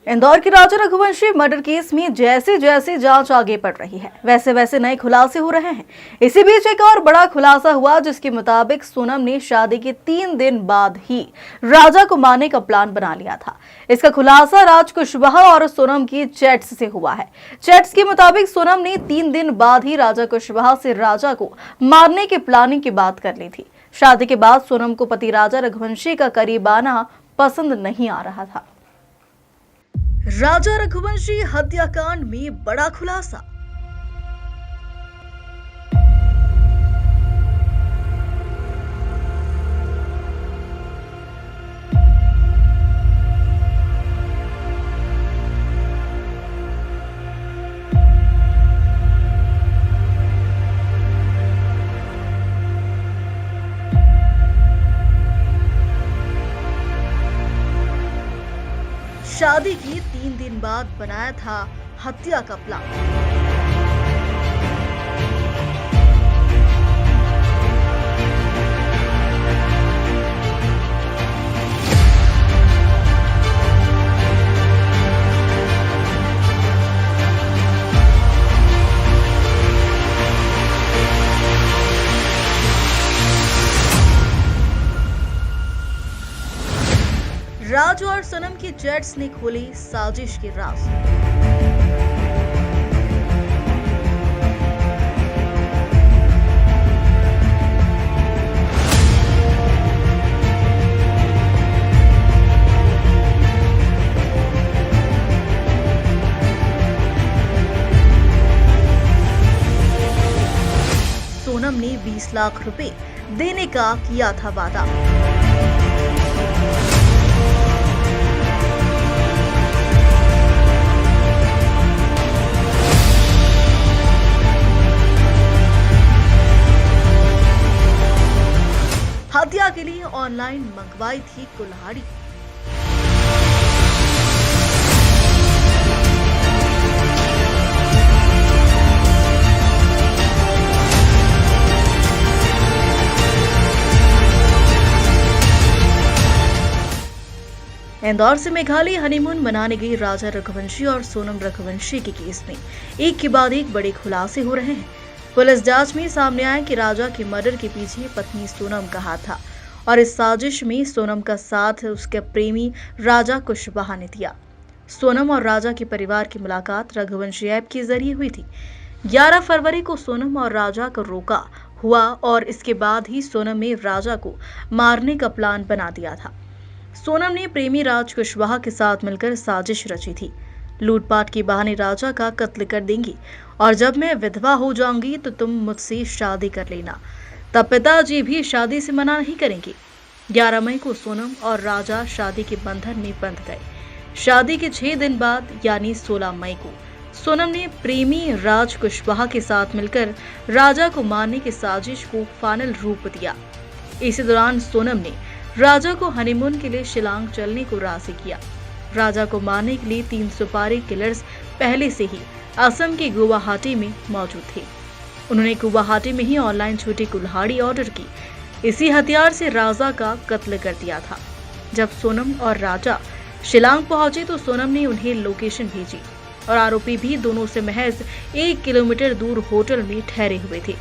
इंदौर के राजा Raghuvanshi murder case में जैसे जैसे जांच आगे बढ़ रही है वैसे वैसे नए खुलासे हो रहे हैं। इसी बीच एक और बड़ा खुलासा हुआ जिसके मुताबिक सोनम ने शादी के 3 दिन बाद ही राजा को मारने का प्लान बना लिया था। इसका खुलासा राज कुशवाहा और सोनम की चैट्स से हुआ है। चैट्स के मुताबिक सोनम ने 3 दिन बाद ही राजा कुशवाहा से राजा को मारने की प्लानिंग की बात कर ली थी। शादी के बाद सोनम को पति राजा रघुवंशी का करीब आना पसंद नहीं आ रहा था। राजा रघुवंशी हत्याकांड में बड़ा खुलासा। शादी के 3 दिन बाद बनाया था हत्या का प्लान। राज और सोनम की चैट्स ने खोली साजिश के राज। सोनम ने 20 लाख रुपए देने का किया था वादा। हत्या के लिए ऑनलाइन मंगवाई थी कुल्हाड़ी। इंदौर से मेघालय हनीमून मनाने गई राजा रघुवंशी और सोनम रघुवंशी के केस में एक के बाद एक बड़े खुलासे हो रहे हैं। पुलिस जांच में सामने आया कि राजा के मर्डर के पीछे पत्नी सोनम का हाथ था और इस साजिश में सोनम का साथ उसके प्रेमी राजा कुशवाहा ने दिया। सोनम और राजा के परिवार की मुलाकात रघुवंशी ऐप के जरिए हुई थी। 11 फरवरी को सोनम और राजा को रोका हुआ और इसके बाद ही सोनम ने राजा को मारने का प्लान बना दिया था। सोनम ने प्रेमी राज कुशवाहा के साथ मिलकर साजिश रची थी। लूटपाट के बहाने राजा का कत्ल कर देंगी और जब मैं विधवा हो जाऊंगी तो तुम मुझसे शादी कर लेना। तब पिताजी भी शादी से मना नहीं करेंगे। 11 मई को सोनम और राजा शादी के बंधन में बंध गए। शादी के 6 दिन बाद यानी 16 मई को सोनम ने प्रेमी राज कुशवाहा के साथ मिलकर राजा को मारने की साजिश को फाइनल रूप दिया। इसी दौरान सोनम ने राजा को हनीमून के लिए शिलांग चलने को राजी किया। राजा को मारने के लिए 3 सुपारी किलर्स पहले से ही असम के गुवाहाटी में मौजूद थे। उन्होंने गुवाहाटी में ही ऑनलाइन छोटी कुल्हाड़ी ऑर्डर की। इसी हथियार से राजा का कत्ल कर दिया था। जब सोनम और राजा शिलांग पहुंचे तो सोनम ने उन्हें लोकेशन भेजी और आरोपी भी दोनों से महज 1 किलोमीटर दूर होटल में ठहरे हुए थे।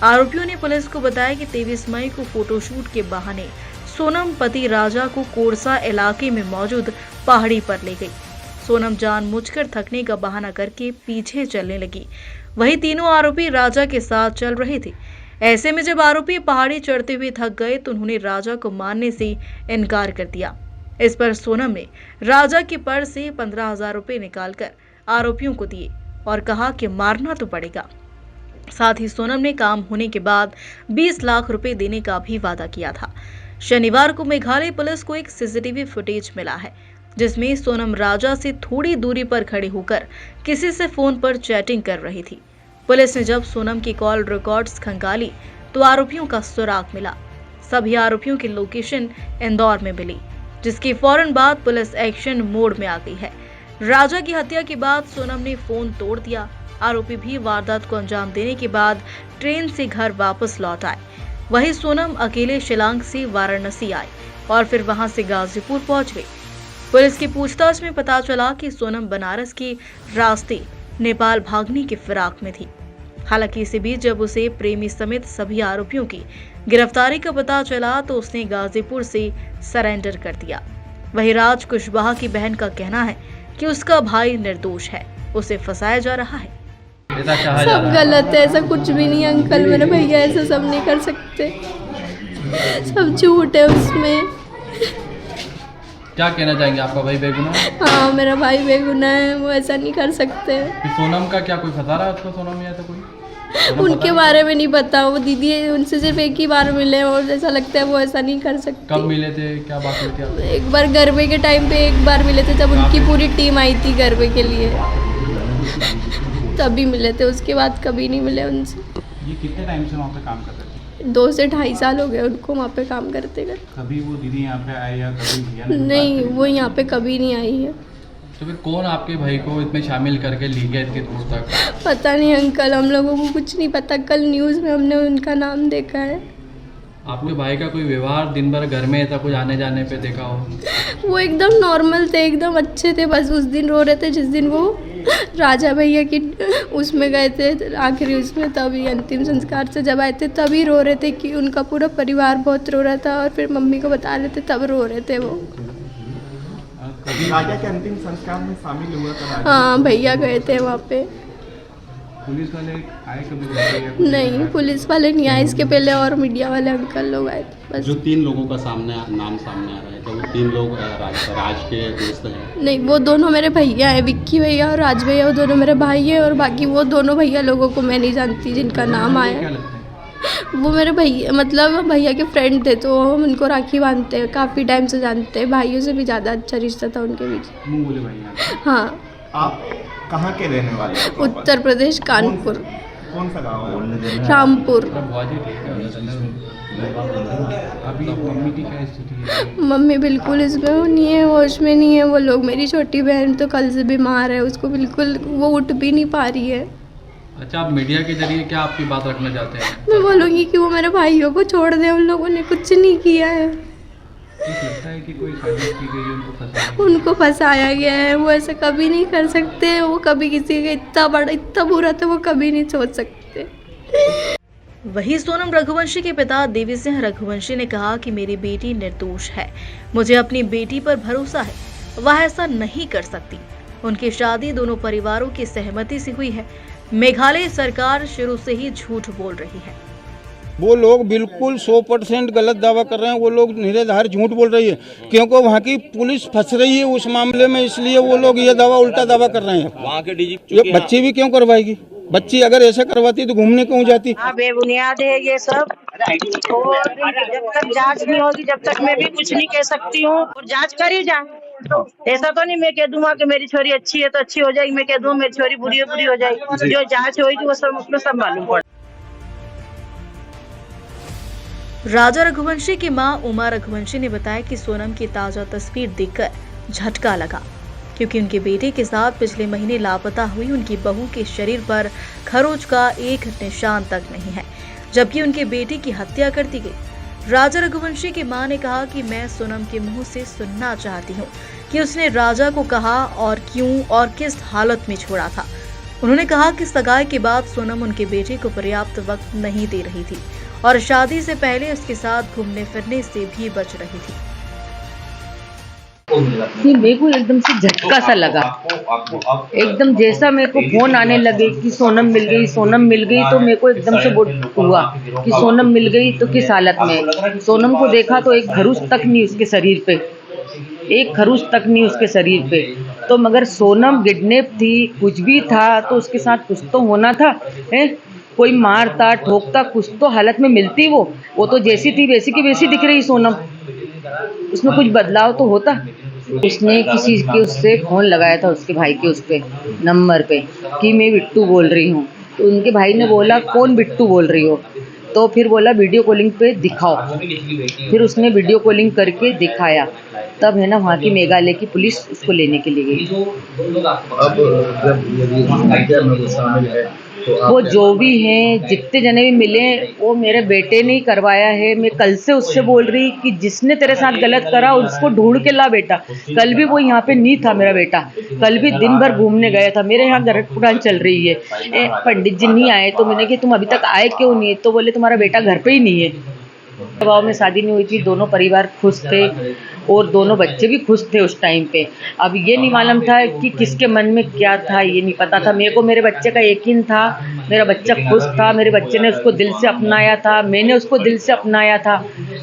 आरोपियों ने पुलिस को बताया कि 23 मई को फोटोशूट के बहाने सोनम पति राजा को कोरसा इलाके में मौजूद पहाड़ी पर ले गई। सोनम जानबूझकर थकने का बहाना करके पीछे चलने लगी। वही तीनों आरोपी राजा के साथ चल रहे थे। ऐसे में जब आरोपी पहाड़ी चढ़ते हुए थक गए तो उन्होंने राजा को मारने से इनकार कर दिया। इस पर सोनम ने राजा के पर्स से 15,000 रुपए निकालकर आरोपियों को दिए और कहा कि मारना तो पड़ेगा। साथ ही सोनम ने काम होने के बाद 20 लाख रुपए देने का भी वादा किया था। शनिवार को मेघालय पुलिस को एक सीसीटीवी फुटेज मिला है जिसमें सोनम राजा से थोड़ी दूरी पर खड़े होकर किसी से फोन पर चैटिंग कर रही थी। पुलिस ने जब सोनम की कॉल रिकॉर्ड्स खंगाली तो आरोपियों का सुराग मिला। सभी आरोपियों की लोकेशन इंदौर में मिली, जिसके फौरन बाद पुलिस एक्शन मोड में आ गई है। राजा की हत्या के बाद सोनम ने फोन तोड़ दिया। आरोपी भी वारदात को अंजाम देने के बाद ट्रेन से घर वापस लौट आए। वहीं सोनम अकेले शिलांग से वाराणसी आए और फिर वहां से गाजीपुर पहुंच गई। पुलिस की पूछताछ में पता चला कि सोनम बनारस के रास्ते नेपाल भागने की फिराक में थी। हालांकि इसी बीच जब उसे प्रेमी समेत सभी आरोपियों की गिरफ्तारी का पता चला तो उसने गाजीपुर से सरेंडर कर दिया। वहीं राज कुशवाहा की बहन का कहना है कि उसका भाई निर्दोष है, उसे फंसाया जा रहा है। सब गलत है, ऐसा कुछ भी नहीं अंकल, मेरे भैया ऐसा सब नहीं कर सकते, सब झूठ है उसमें। क्या कहना चाहेंगे, आपका भाई बेगुनाह है? हाँ, मेरा भाई बेगुनाह है, वो ऐसा नहीं कर सकते। सोनम का क्या कोई फंसा रहा है उसको? सोनम या तो कोई उनके बारे में नहीं पता, वो दीदी उनसे सिर्फ एक ही बार मिले और ऐसा लगता है वो ऐसा नहीं कर सकते। कब मिले थे, क्या बात हुई थी आपकी? एक बार गरबे के टाइम पे एक बार मिले थे, जब उनकी पूरी टीम आई थी गरबे के लिए, तभी मिले थे, उसके बाद कभी नहीं मिले उनसे। ये कितने टाइम से वहाँ पे काम कर रहे थे? 2 से 2.5 साल हो गए उनको वहाँ पे काम करते करते। कभी वो दीदी यहाँ पे आई या कभी भैया ने नहीं, वो यहाँ पे कभी नहीं आई है। तो फिर कौन आपके भाई को इसमें शामिल करके ले गया इतनी दूर तक? पता नहीं अंकल, हम लोगों को कुछ नहीं पता, कल न्यूज़ में हमने उनका नाम देखा है। आपके भाई का कोई व्यवहार दिन भर घर में ऐसा कुछ आने जाने पे देखा हो? वो एकदम नॉर्मल थे, एकदम अच्छे थे, बस उस दिन रो रहे थे जिस दिन वो राजा भैया की उसमें गए थे आखिरी उसमें, तभी अंतिम संस्कार से जब आए थे तभी रो रहे थे कि उनका पूरा परिवार बहुत रो रहा था और फिर मम्मी को बता रहे थे, तब रो रहे थे वो। राजा के अंतिम संस्कार में शामिल हुआ था? हाँ, भैया गए थे वहाँ पे। पुलिस वाले आए कभी? नहीं, पुलिस वाले नहीं आए, इसके पहले और मीडिया वाले अंकल लोग आए थे बस। जो 3 लोगों का नाम सामने आ रहा है, क्या वो 3 लोग राज के दोस्त हैं? नहीं, वो दोनों मेरे भैया हैं, विक्की भैया और राज भैया, वो दोनों मेरे भाई हैं, और बाकी वो दोनों भैया लोगों को मैं नहीं जानती जिनका नाम आया। वो मेरे भैया मतलब भैया के फ्रेंड थे, तो हम उनको राखी बांधते हैं, काफ़ी टाइम से जानते हैं, भाइयों से भी ज़्यादा अच्छा रिश्ता था उनके बीच। मुँह बोले भैया। हाँ। आप कहाँ के रहने वाले हैं? उत्तर प्रदेश, कानपुर। कौन सा गाँव है? रामपुर। अभी मम्मी की क्या स्थिति है? मम्मी बिल्कुल इसमें वो नहीं है, होश में नहीं है वो लोग। मेरी छोटी बहन तो कल से बीमार है, उसको बिल्कुल वो उठ भी नहीं पा रही है। अच्छा, आप मीडिया के जरिए क्या आपकी बात रखना चाहते हैं? मैं बोलूँगी कि वो मेरे भाइयों को छोड़ दे, उन लोगों ने कुछ नहीं किया है। लगता है कि कोई साजिश की गई है उनको फंसाने की? उनको फंसाया गया है, वो ऐसा कभी नहीं कर सकते, वो कभी किसी का इतना बड़ा इतना बुरा था वो कभी नहीं सोच सकते। वहीं सोनम रघुवंशी के पिता देवी सिंह रघुवंशी ने कहा कि मेरी बेटी निर्दोष है, मुझे अपनी बेटी पर भरोसा है, वह ऐसा नहीं कर सकती। उनकी शादी दोनों परिवारों की सहमति से हुई है। मेघालय सरकार शुरू से ही झूठ बोल रही है। वो लोग बिल्कुल 100% गलत दावा कर रहे हैं, वो लोग निराधार झूठ बोल रही है, क्योंकि वहाँ की पुलिस फंस रही है उस मामले में, इसलिए वो लोग ये दावा उल्टा दावा कर रहे हैं। वहाँ के डीजी ये बच्ची भी क्यों करवाएगी? बच्ची अगर ऐसा करवाती तो घूमने क्यों जाती? बेबुनियाद है ये सब, और जब तक जांच नहीं होगी जब तक मैं भी कुछ नहीं कह सकती हूँ। और जांच करी जाए, ऐसा तो नहीं मैं कह दूंगा कि मेरी छोरी अच्छी है तो अच्छी हो जाएगी, मैं कह दूँ मेरी छोरी बुरी है बुरी हो जाएगी। जो जांच होगी वो सब उसमें सब मालूम पड़ेगा। राजा रघुवंशी की मां उमा रघुवंशी ने बताया कि सोनम की ताजा तस्वीर देखकर झटका लगा, क्योंकि उनके बेटे के साथ पिछले महीने लापता हुई उनकी बहू के शरीर पर खरोच का एक निशान तक नहीं है, जबकि उनके बेटे की हत्या कर दी गई। राजा रघुवंशी की मां ने कहा कि मैं सोनम के मुंह से सुनना चाहती हूं कि उसने राजा को कहा और क्यों और किस हालत में छोड़ा था। उन्होंने कहा कि सगाई के बाद सोनम उनके बेटे को पर्याप्त वक्त नहीं दे रही थी और शादी से पहले उसके साथ घूमने फिरने से भी बच रही थी। मेरे को एकदम से झटका सा लगा, एकदम जैसा मेरे को फोन आने लगे कि सोनम मिल गई, सोनम मिल गई, तो मेरे को एकदम से वो हुआ कि सोनम मिल गई तो किस हालत में। सोनम को देखा तो एक खरूच तक नहीं उसके शरीर पे, एक खरूच तक नहीं उसके शरीर पे। तो मगर सोनम किडनैप थी, कुछ भी था तो उसके साथ कुछ तो होना था, है कोई मारता ठोकता, कुछ तो हालत में मिलती। वो तो जैसी थी वैसी की वैसी दिख रही सोनम, उसमें कुछ बदलाव तो होता। उसने किसी के उससे फ़ोन लगाया था उसके भाई के उस पे नंबर पे कि मैं बिट्टू बोल रही हूँ, तो उनके भाई ने बोला कौन बिट्टू बोल रही हो, तो फिर बोला वीडियो कॉलिंग पे दिखाओ। फिर उसने वीडियो कॉलिंग करके दिखाया, तब है ना वहाँ की मेघालय की पुलिस उसको लेने के लिए गई। अब जब ये हत्या में वो शामिल है वो जो भी हैं, जितने जने भी मिले, वो मेरे बेटे ने ही करवाया है। मैं कल से उससे बोल रही कि जिसने तेरे साथ गलत करा उसको ढूंढ के ला बेटा। कल भी वो यहाँ पे नहीं था मेरा बेटा, कल भी दिन भर घूमने गया था। मेरे यहाँ घर पुराण चल रही है, पंडित जी नहीं आए तो मैंने कि तुम अभी तक आए क्यों नहीं है? तो बोले तुम्हारा बेटा घर पे ही नहीं है। दबाव में शादी नहीं हुई थी, दोनों परिवार खुश थे और दोनों बच्चे भी खुश थे उस टाइम पे। अब ये नहीं मालूम था कि किसके मन में क्या था, ये नहीं पता था। मेरे को मेरे बच्चे का यकीन था, मेरा बच्चा खुश था, मेरे बच्चे ने उसको दिल से अपनाया था, मैंने उसको दिल से अपनाया था।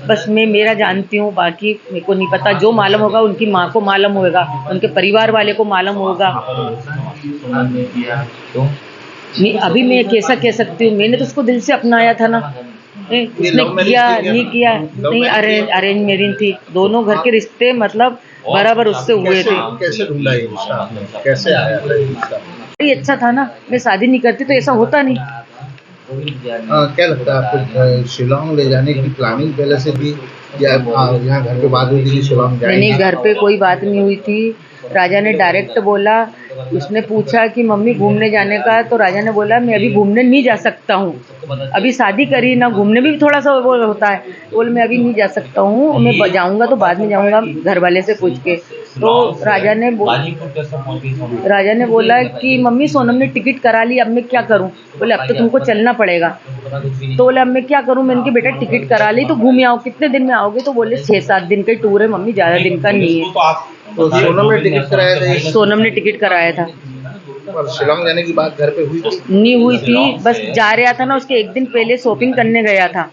बस मैं मेरा जानती हूँ, बाकी मेरे को नहीं पता। जो मालूम होगा उनकी माँ को मालूम होगा, उनके परिवार वाले को मालूम होगा। नहीं, अभी मैं कैसा कह सकती हूँ, मैंने तो उसको दिल से अपनाया था ना। उसने किया नहीं किया नहीं, अरेंज मैरिज थी। दोनों घर के रिश्ते मतलब बराबर उससे हुए थे। कैसे ढूंढा ये रिश्ता आपने? कैसे आया था ये रिश्ता? ये अच्छा था ना, मैं शादी नहीं करती तो ऐसा होता नहीं। क्या लगता है आपको, शिलोंग ले जाने की प्लानिंग पहले से थी या यहाँ घर पे बात हुई थी कि शिलोंग जाएंगे? नहीं, घर पे कोई बात नहीं हुई थी। राजा ने डायरेक्ट बोला, उसने पूछा कि मम्मी घूमने जाने का, तो राजा ने बोला मैं अभी घूमने नहीं जा सकता हूँ, अभी शादी करी ना, घूमने भी थोड़ा सा वो होता है। बोले मैं अभी नहीं जा सकता हूँ, मैं जाऊँगा तो बाद में जाऊँगा घर वाले से पूछ के। तो राजा ने बोला कि मम्मी सोनम ने टिकट करा ली, अब मैं क्या करूँ? बोले अब तो तुमको चलना पड़ेगा। तो बोले अब मैं क्या करूँ? मैंने कि बेटा टिकट करा ली तो घूम आओ। कितने दिन में आओगे? तो बोले 6-7 दिन का टूर है मम्मी, ज़्यादा दिन का नहीं है। तो सोनम ने टिकट कराया था? सोनम ने टिकट कराया था। और शिलोंग जाने की बात घर पे हुई थी? नहीं हुई थी, बस जा रहा था ना, उसके एक दिन पहले शॉपिंग करने गया था।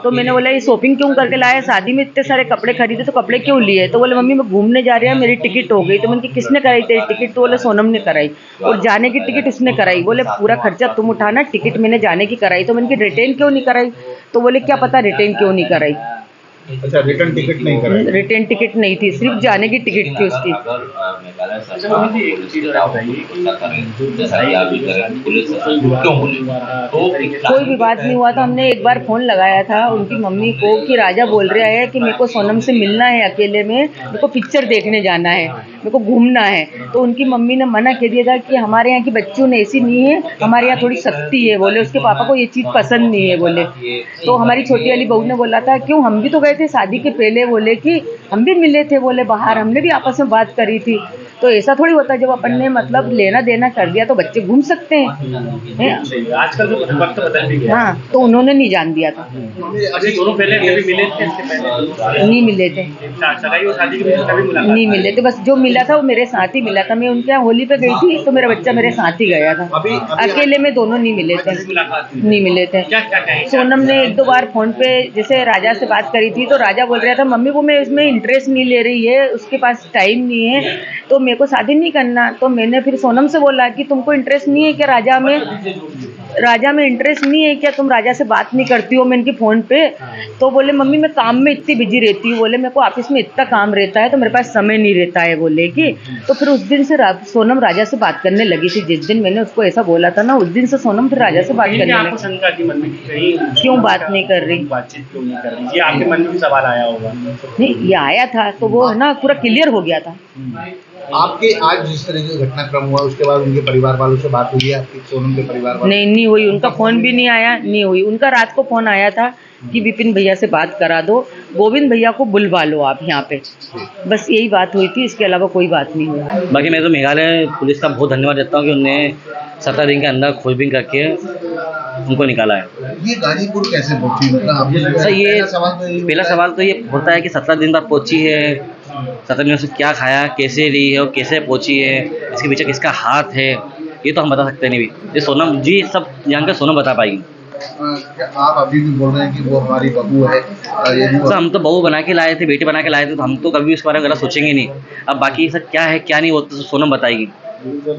तो मैंने बोला ये शॉपिंग क्यों करके लाया? शादी में इतने सारे कपड़े खरीदे तो कपड़े क्यों लिए? तो बोले मम्मी मैं घूमने जा रहा है, मेरी टिकट हो गई। तो मैंने कि किसने कराई तेरी टिकट? तो बोले सोनम ने कराई, और जाने की टिकट उसने कराई। बोले पूरा खर्चा तुम उठाना, टिकट मैंने जाने की कराई। तो मैंने कि रिटर्न क्यों नहीं कराई? तो बोले क्या पता रिटर्न क्यों नहीं कराई। अच्छा, रिटर्न टिकट नहीं कराई? रिटर्न टिकट नहीं थी, सिर्फ जाने की टिकट थी उसकी। कोई भी बात नहीं हुआ था। हमने एक बार फ़ोन लगाया था उनकी मम्मी को कि राजा बोल रहा है कि मेरे को सोनम से मिलना है अकेले में, मेरे को पिक्चर देखने जाना है, मेरे को घूमना है। तो उनकी मम्मी ने मना कर दिया था कि हमारे यहाँ की बच्चियों ने ऐसी नहीं है, हमारे यहाँ थोड़ी सख्ती है। बोले उसके पापा को ये चीज़ पसंद नहीं है बोले। तो हमारी छोटी वाली बहू ने बोला था क्यों, हम भी तो गए थे शादी के पहले, बोले कि हम भी मिले थे बोले बाहर, हमने भी आपस में बात करी थी। तो ऐसा थोड़ी होता है, जब अपन ने मतलब लेना देना कर दिया तो बच्चे घूम सकते हैं। आजकल तो वक्त बदल भी गया। हाँ, तो उन्होंने नहीं जान दिया था। अभी दोनों पहले कभी मिले थे इसके पहले? नहीं मिले थे, सगाई और शादी के बीच कभी मुलाकात नहीं मिले थे। बस जो मिला था वो मेरे साथ ही मिला था। मैं उनके यहाँ होली पे गई थी तो मेरा बच्चा मेरे साथ ही गया था। अकेले में दोनों नहीं मिले थे, नहीं मिले थे। सोनम ने 1-2 बार फ़ोन पे जैसे राजा से बात करी थी तो राजा बोल रहा था मम्मी वो मैं इसमें इंटरेस्ट नहीं ले रही है, उसके पास टाइम नहीं है, तो मेरे को शादी नहीं करना। तो मैंने फिर सोनम से बोला कि तुमको इंटरेस्ट नहीं है क्या राजा में इंटरेस्ट नहीं है क्या, तुम राजा से बात नहीं करती हो? मैं इनकी फ़ोन पे। तो बोले मम्मी मैं काम में इतनी बिजी रहती हूँ, बोले मेरे को ऑफिस में इतना काम रहता है तो मेरे पास समय नहीं रहता है बोले कि। तो फिर उस दिन से सोनम राजा से बात करने लगी थी। जिस दिन मैंने उसको ऐसा बोला था ना, उस दिन से सोनम फिर राजा से बात करने लगी। शंका की मन में कहीं क्यों बात नहीं कर रही, बातचीत क्यों नहीं कर रही, ये आपके मन में भी सवाल आया होगा? नहीं, ये आया था तो वो है ना पूरा क्लियर हो गया था। आपके आज जिस तरह का घटनाक्रम हुआ उसके बाद उनके परिवार वालों से बात हुई है आपकी, सोनम के परिवार वालों? नहीं हुई, उनका फ़ोन भी नहीं आया, नहीं हुई। उनका रात को फ़ोन आया था कि विपिन भैया से बात करा दो, गोविंद भैया को बुलवा लो आप यहाँ पे, बस यही बात हुई थी, इसके अलावा कोई बात नहीं हुई। बाकी मैं तो मेघालय पुलिस का बहुत धन्यवाद देता हूँ कि उन्हें 17 दिन के अंदर खोजबीन करके उनको निकाला है। ये गाजीपुर कैसे पहुंची? मतलब सर ये पहला सवाल तो ये होता है कि 17 दिन बाद पहुंची है, 17 दिन से क्या खाया, कैसे रही है और कैसे पहुंची है, इसके पीछे किसका हाथ है, ये तो हम बता सकते नहीं भी। ये सोनम जी सब जानकर सोनम बता पाएगी। आप अभी भी बोल रहे हैं कि वो हमारी बहू है? सर हम तो बहू बना के लाए थे, बेटी बना के लाए थे, तो हम तो कभी उसके बारे में गलत सोचेंगे नहीं। अब बाकी सर क्या है क्या नहीं वो तो सोनम बताएगी।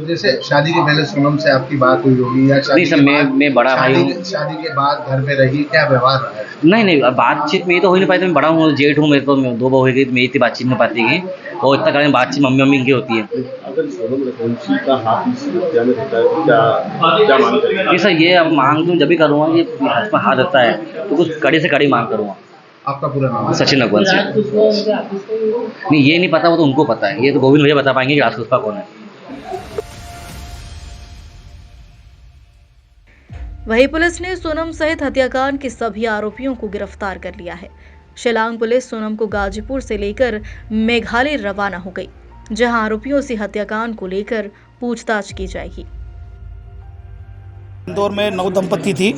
जैसे शादी के पहले सोनम से आपकी बात हुई होगी या शादी नहीं सर, मैं बड़ा भाई हूँ। शादी के बाद घर में रही, क्या व्यवहार रहा है? नहीं बातचीत में तो हो नहीं पाई, तो मैं बड़ा हूँ, जेठ हूँ, मेरे तो 2 बहू हो गई, मेरी इतनी बातचीत नहीं पाती है, और इतना कारण बातचीत मम्मी की होती है। अगर सोनम रघुवंशी का हाथ इस हत्या में रहता है तो क्या मांग करेंगे? नहीं सर, ये अब मांग तो जब भी करूँगा, ये हाथ में हाथ रहता है तो कुछ कड़ी से कड़ी मांग करूँगा। आपका पूरा नाम? सचिन रघुवंशी। नहीं ये नहीं पता, वो तो उनको पता है, ये तो गोविंद भैया बता पाएंगे कि राजपुष्पा कौन है। वहीं पुलिस ने सोनम सहित हत्याकांड के सभी आरोपियों को गिरफ्तार कर लिया है। शिलांग पुलिस सोनम को गाजीपुर से लेकर मेघालय रवाना हो गई, जहां आरोपियों से हत्याकांड को लेकर पूछताछ की जाएगी। इंदौर में नव दंपति थी।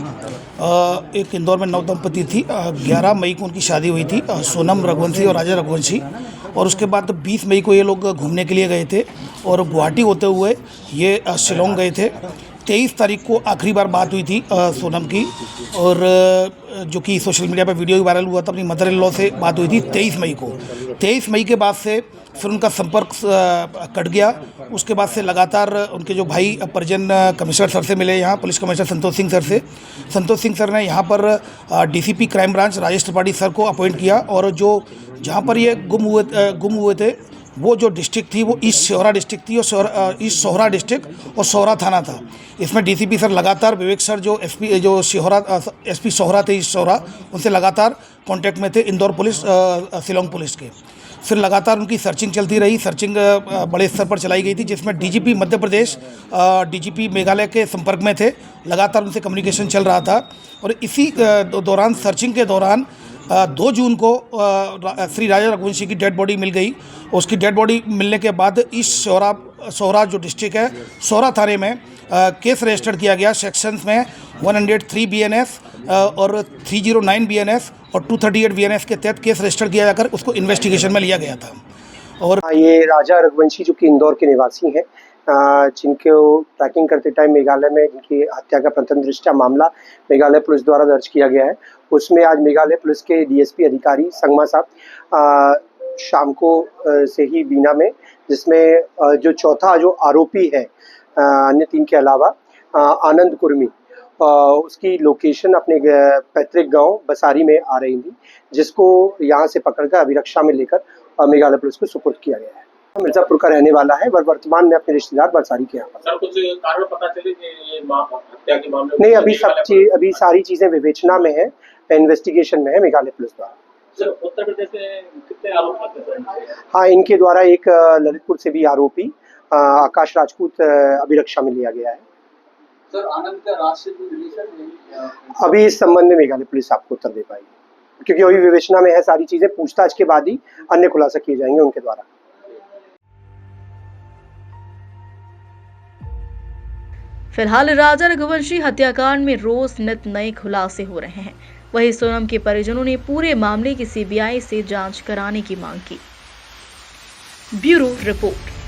एक इंदौर में नव दंपति थी। 11 मई को उनकी शादी हुई थी, सोनम रघुवंशी और राजा रघुवंशी। और उसके बाद 20 मई को ये लोग घूमने के लिए गए थे और गुवाहाटी होते हुए ये शिलोंग गए थे। 23 तारीख को आखिरी बार बात हुई थी सोनम की, और जो कि सोशल मीडिया पर वीडियो भी वायरल हुआ था। अपनी मदर इन लॉ से बात हुई थी 23 मई को। 23 मई के बाद से फिर उनका संपर्क कट गया। उसके बाद से लगातार उनके जो भाई परिजन कमिश्नर सर से मिले, यहाँ police commissioner Santosh Singh sir से। संतोष सिंह सर ने यहाँ पर DCP crime branch Rajesh Tripathi sir को अपॉइंट किया, और जो जहाँ पर ये गुम हुए थे वो जो डिस्ट्रिक्ट थी वो ईस्ट शोहरा डिस्ट्रिक्ट थी, और ईस्ट शोहरा डिस्ट्रिक्ट और शोहरा थाना था। इसमें डीसीपी सर लगातार विवेक सर जो एसपी शोहरा थे ईस्ट शोहरा, उनसे लगातार कांटेक्ट में थे, इंदौर पुलिस शिलोंग पुलिस के। फिर लगातार उनकी सर्चिंग चलती रही। सर्चिंग बड़े स्तर पर चलाई गई थी, जिसमें डीजीपी मध्य प्रदेश, डीजीपी मेघालय के संपर्क में थे। लगातार उनसे कम्युनिकेशन चल रहा था। और इसी दौरान सर्चिंग के दौरान 2 जून को श्री राजा रघुवंशी की डेड बॉडी मिल गई। उसकी डेड बॉडी मिलने के बाद ईस्ट शोहरा जो डिस्ट्रिक्ट है, शोहरा थाने में केस रजिस्टर्ड किया गया। सेक्शंस में 103 BNS और 309 BNS और 238 BNS के तहत केस रजिस्टर किया जाकर उसको इन्वेस्टिगेशन में लिया गया था। और ये राजा रघुवंशी जो कि इंदौर के निवासी हैं, जिनको ट्रैकिंग करते टाइम मेघालय में जिनकी हत्या का प्रथम दृष्टया मामला मेघालय पुलिस द्वारा दर्ज किया गया है, उसमें आज मेघालय पुलिस के डीएसपी अधिकारी संगमा साहब शाम को से ही बीना में, जिसमें जो चौथा जो आरोपी है अन्य 3 के अलावा आनंद कुर्मी, उसकी लोकेशन अपने पैतृक गांव बसारी में आ रही थी, जिसको यहां से पकड़कर अभिरक्षा में लेकर मेघालय पुलिस को सुपुर्द किया गया है। मिर्जापुर का रहने वाला है, वर्तमान में अपने रिश्तेदार बरसारी के यहाँ पर। सर, कुछ कारण पता चले कि ये हत्या के मामले नहीं, अभी सारी चीजें विवेचना में है, इन्वेस्टिगेशन में है मेघालय पुलिस द्वारा। सर, उत्तर प्रदेश से कितने आरोप लगते हैं? हाँ, इनके द्वारा एक ललितपुर से भी आरोपी आकाश राजपूत अभिरक्षा में लिया गया है। सर, आनंद का राज से कोई रिलेशन है? अभी इस संबंध में मेघालय पुलिस आपको उत्तर दे पाएगी, क्योंकि अभी विवेचना में है सारी चीजें। पूछताछ के बाद ही अन्य खुलासा किए जाएंगे उनके द्वारा। फिलहाल राजा रघुवंशी हत्याकांड में रोज नित नए खुलासे हो रहे हैं। वहीं सोनम के परिजनों ने पूरे मामले की सीबीआई से जांच कराने की मांग की। Bureau report.